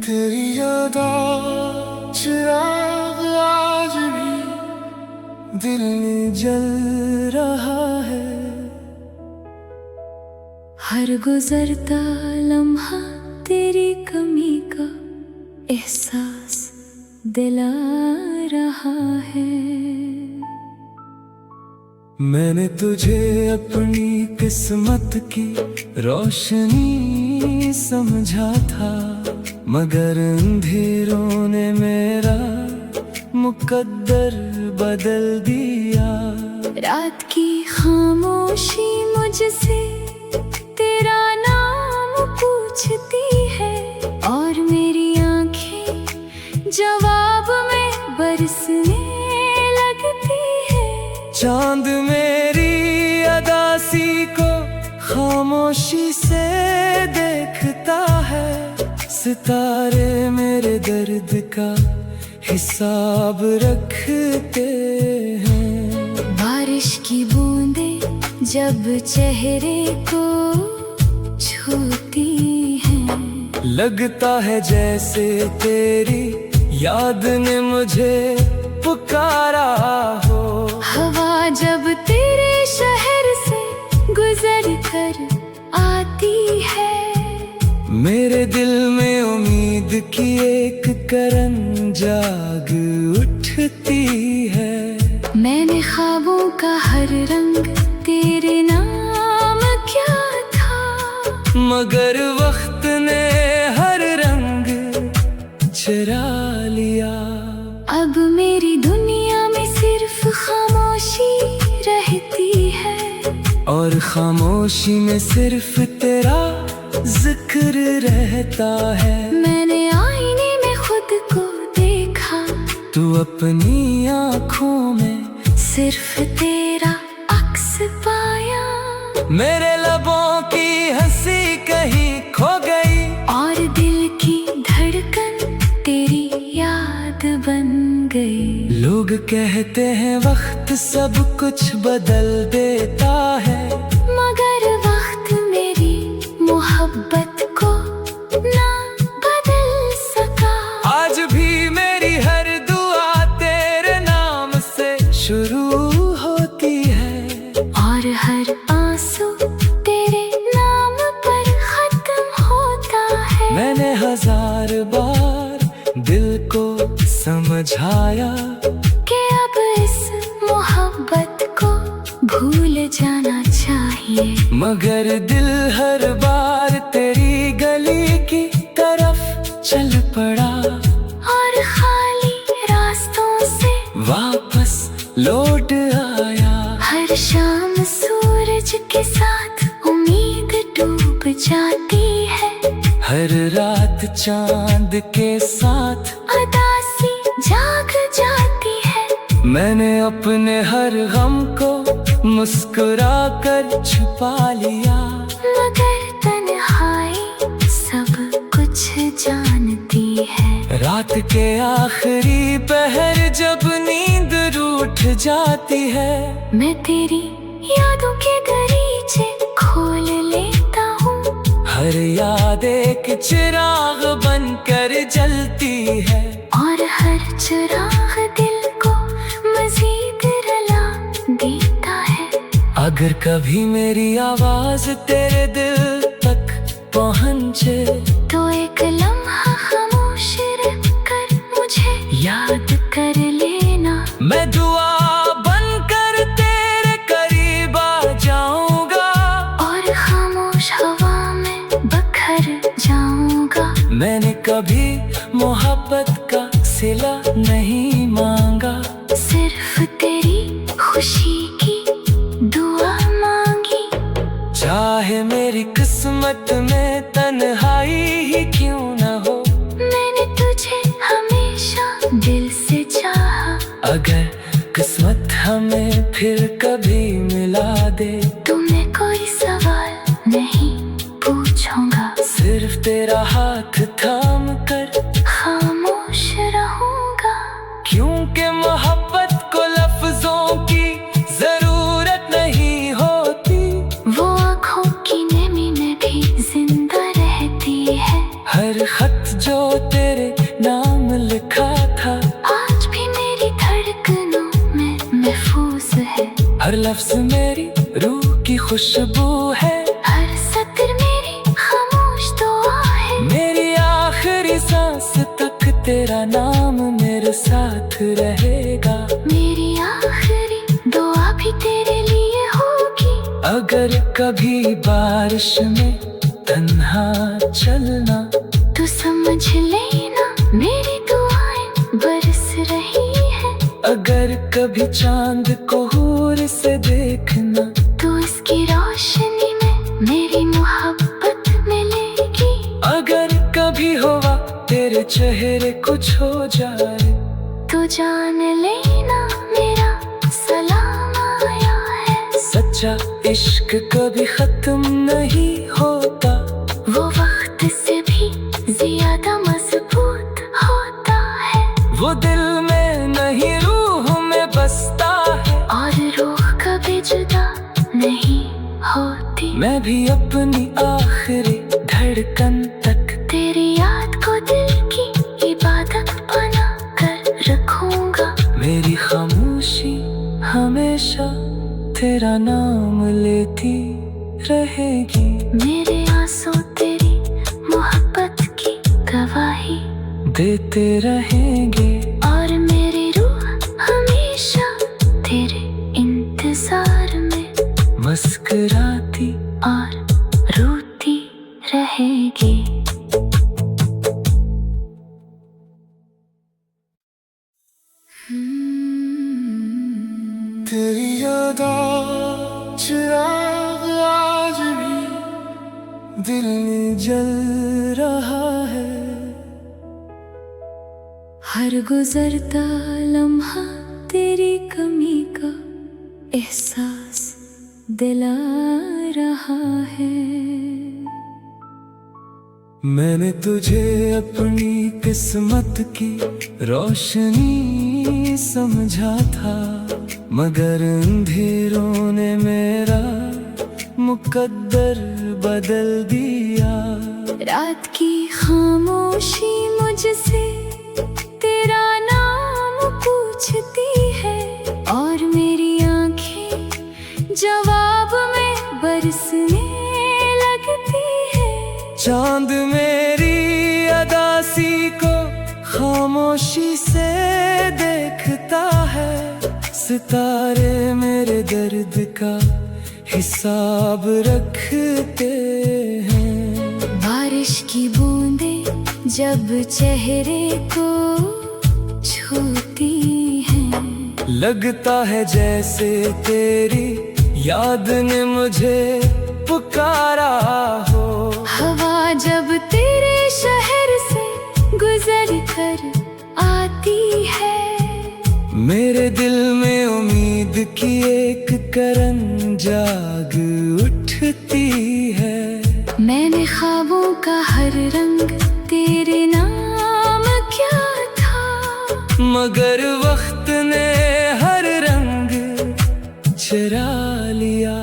तेरी यादों चिराग आज भी दिल में जल रहा है। हर गुजरता लम्हा तेरी कमी का एहसास दिला रहा है। मैंने तुझे अपनी किस्मत की रोशनी समझा था, मगर अंधेरों ने मेरा मुकद्दर बदल दिया। रात की खामोशी मुझसे तेरा नाम पूछती है, और मेरी आंखें जवाब में बरसने लगती है। चांद मेरी अदासी को खामोशी से देखता है, सितारे मेरे दर्द का हिसाब रखते हैं। बारिश की बूंदें जब चेहरे को छूती हैं, लगता है जैसे तेरी याद ने मुझे पुकारा हो। हवा जब तेरे शहर से गुजर कर आती है, मेरे दिल में उम्मीद की एक करन जाग उठती है। मैंने ख्वाबों का हर रंग तेरे नाम क्या था, मगर वक्त ने हर रंग चुरा लिया। अब मेरी दुनिया में सिर्फ खामोशी रहती है, और खामोशी में सिर्फ तेरा जिक्र रहता है। मैंने आईने में खुद को देखा, तू अपनी आँखों में सिर्फ तेरा अक्स पाया। मेरे लबों की हंसी कहीं खो गई, और दिल की धड़कन तेरी याद बन गई। लोग कहते हैं वक्त सब कुछ बदल देता है, मगर वक्त मेरी मोहब्बत को ना बदल सका। आज भी मेरी हर दुआ तेरे नाम से शुरू होती है, और हर आंसू तेरे नाम पर खत्म होता है। मैंने हजार बार दिल को समझाया कि अब इस मोहब्बत को भूल जाना चाहिए, मगर दिल हर बार तेरी गली की तरफ चल पड़ा, और खाली रास्तों से वापस लौट आया। हर शाम सूरज के साथ उम्मीद डूब जाती है, हर रात चांद के साथ उदासी जाग जाती है। मैंने अपने हर गम को मुस्कुरा कर छुपा लिया, मगर तन्हाई सब कुछ जानती है। रात के आखिरी पहर जब नींद रूठ जाती है, मैं तेरी यादों के दरीचे खोल लेता हूँ, हर याद एक चिराग बनकर जलती है। और हर चिराग दिल को मजीद रला देता है। अगर कभी मेरी आवाज तेरे दिल तक पहुँचे, तो एक लम्हा खामोश रख कर मुझे याद कर लेना। मैं दुआ बनकर तेरे करीब आ जाऊंगा, और खामोश हवा में बखर जाऊंगा। मैंने कभी मोहब्बत का सिला नहीं मांगा, सिर्फ तेरी खुशी की दुआ मांगी। चाहे मेरी किस्मत में तन्हाई ही क्यों न हो, मैंने तुझे हमेशा दिल से चाहा। अगर किस्मत हमें फिर कभी मिला दे, तो मैं कोई सवाल नहीं पूछूंगा, सिर्फ तेरा हाथ थाम कर खामोश रहूंगा। क्योंकि मोहब्बत को लफ्जों की जरूरत नहीं होती, वो आँखों की नमी में भी जिंदा रहती है। हर खत जो लफ्ज मेरी रूह की खुशबू है, हर सत्र मेरी खामोश दुआ है। मेरी आखिरी सांस तक तेरा नाम मेरे साथ रहेगा। मेरी आखिरी दुआ भी तेरे लिए होगी। अगर कभी बारिश में तन्हा चलना तो समझ लेना मेरी दुआएं बरस रही है। अगर कभी चांद को हूर से देखना तो इसकी रोशनी में मेरी मोहब्बत मिलेगी। अगर कभी हुआ तेरे चेहरे कुछ हो जाए तो जान लेना मेरा सलाम आया है। सच्चा इश्क कभी खत्म नहीं होता, वो वक्त से भी ज्यादा मजबूत होता है। वो दिल में नहीं रूह में बसता है। और रूह कभी जुदा नहीं होती। मैं भी अपनी आखिरी धड़कन तक तेरी याद को दिल की इबादत बना कर रखूंगा। मेरी खामोशी हमेशा तेरा नाम लेती रहेगी। मेरे आंसू तेरी मोहब्बत की गवाही देते रहेंगे। और मेरी रूह हमेशा तेरे इंतजार में मुस्कुराती और रोती रहेगी। तेरी यादों चिराग आज भी दिल में जल रहा है। हर गुजरता लम्हा तेरी कमी का एहसास दिला रहा है। मैंने तुझे अपनी किस्मत की रोशनी समझा था, मगर अंधेरों ने मेरा मुकद्दर बदल दिया। रात की खामोशी मुझसे तेरा नाम पूछती है। और मेरी आंखें जवाब में बरसने लगती है। चांद मेरी अदासी को खामोशी से देखता है। सितारे मेरे दर्द का हिसाब रखते हैं। बारिश की बूंदें जब चेहरे को छूती हैं, लगता है जैसे तेरी याद ने मुझे पुकारा हो। हवा जब तेरे शहर से गुजर कर आती है। मेरे दिल में उम्मीद की एक करन जाग उठती है। मैंने ख्वाबों का हर रंग तेरे नाम क्या था, मगर वक्त ने हर रंग चुरा लिया।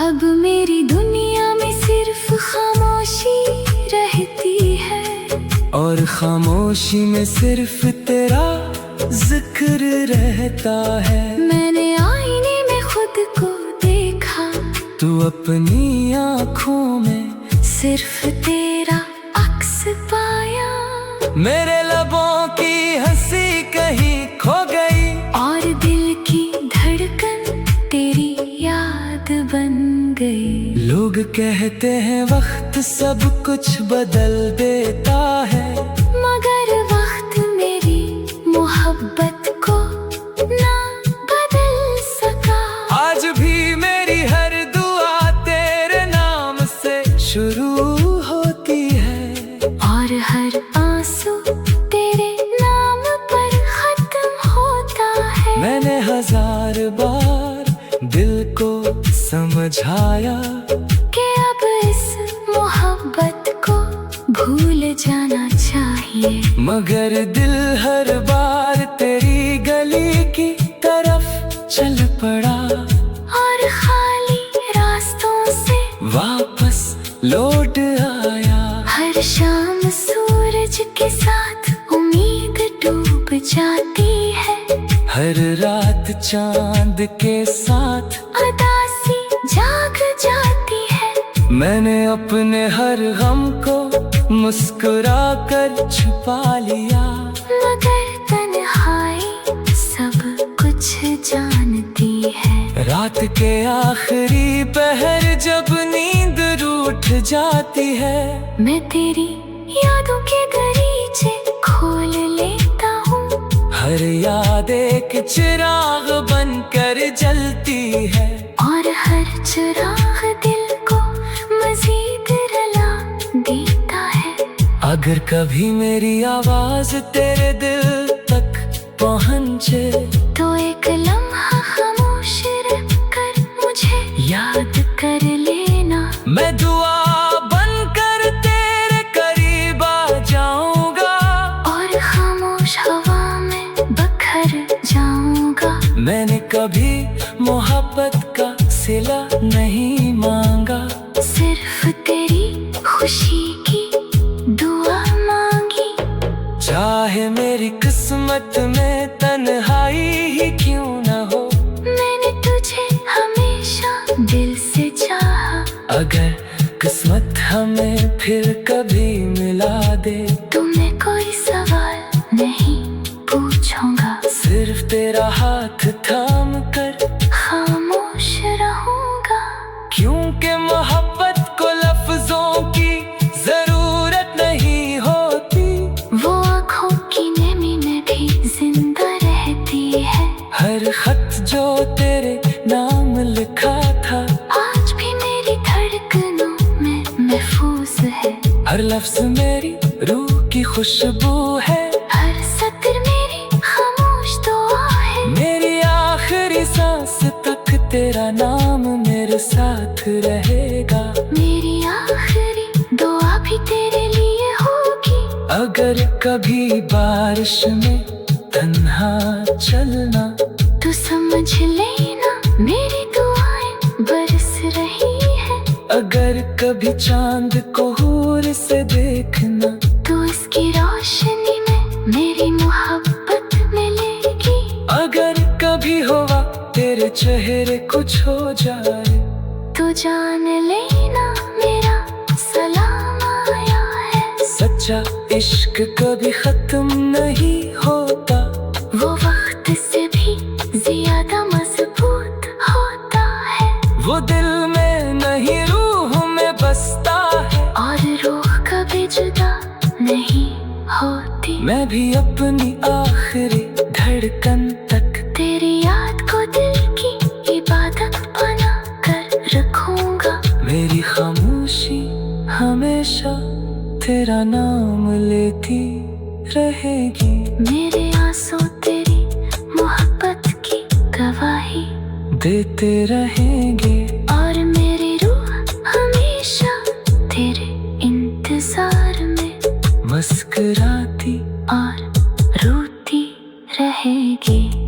अब मेरी दुनिया में सिर्फ खामोशी रहती है। और खामोशी में सिर्फ तेरा जिक्र रहता है। मैंने आईने में खुद को देखा, तू अपनी आँखों में सिर्फ तेरा अक्स पाया। मेरे लबों की हंसी कहीं खो गई। और दिल की धड़कन तेरी याद बन गई। लोग कहते हैं वक्त सब कुछ बदल देता है, मगर वक्त मेरी मोहब्बत को ना बदल सका। आज भी मेरी हर दुआ तेरे नाम से शुरू होती है। और हर आंसू तेरे नाम पर खत्म होता है। मैंने 1000 बार दिल को समझाया कि अब इस मोहब्बत को भूल जाना चाहिए, मगर दिल हर बार तेरी गली की तरफ चल पड़ा। और खाली रास्तों से वापस लौट आया। हर शाम सूरज के साथ उम्मीद डूब जाती है। हर रात चांद के साथ मैंने अपने हर गम को मुस्कुरा कर छुपा लिया, मगर तन्हाई सब कुछ जानती है। रात के आखिरी पहर जब नींद रूठ जाती है, मैं तेरी यादों के दरीचे खोल लेता हूँ। हर याद एक चिराग बनकर जलती है, और हर चिराग दिल को मजीद रला देता है। अगर कभी मेरी आवाज तेरे दिल तक पहुँचे, तो एक लम्हा खामोश रख कर मुझे याद कर लेना। मैं दुआ बनकर तेरे करीब आ जाऊंगा, और खामोश हवा में बखर जाऊंगा। मैंने कभी मोहब्बत का सिला नहीं मांगा, सिर्फ तेरी खुशी की दुआ मांगी। चाहे मेरी किस्मत में तन्हाई ही क्यों न हो, मैंने तुझे हमेशा दिल से चाहा। अगर किस्मत हमें फिर कभी मिला दे, तो मैं कोई सवाल नहीं पूछूंगा, सिर्फ तेरा हाथ थाम कर खामोश रहूंगा। क्योंकि मोहब्बत को लफ्जों की जरूरत नहीं होती, वो आँखों की नमी में भी जिंदा रहती है। हर खत जो तेरे नाम लिखा था, आज भी मेरी धड़कनों में महफूज है। हर लफ्ज मेरी रूह की खुशबू है, हर सत्र मेरी खामोश दुआ है। मेरी आखिरी सांस तक तेरा नाम मेरे साथ रहेगा। मेरी आखिरी दुआ भी तेरे लिए होगी। अगर कभी बारिश में तन्हा चलना, तू समझ लेना मेरी दुआएं बरस रही है। अगर कभी चांद को हूर से देखना, तो इसकी रोशनी में मेरी मोहब्बत मिलेगी। अगर कभी हुआ तेरे चेहरे कुछ हो जाए, तो जान लेना मेरा सलाम आया है। सच्चा इश्क कभी खत्म नहीं होता, वो वक्त से भी ज्यादा मजबूत होता है। वो दिल में नहीं रूह में बसता है, और रूह कभी जुदा नहीं होती। मैं भी अपनी आखिरी धड़कन तक तेरी याद को दिल की इबादत बना कर रखूंगा। मेरी खामोशी हमेशा तेरा नाम लेती रहेगी। मेरे आंसू तेरी मोहब्बत की गवाही देते रहेंगे, और मेरी रूह हमेशा तेरे इंतजार में मुस्कुराती और रोती रहेगी।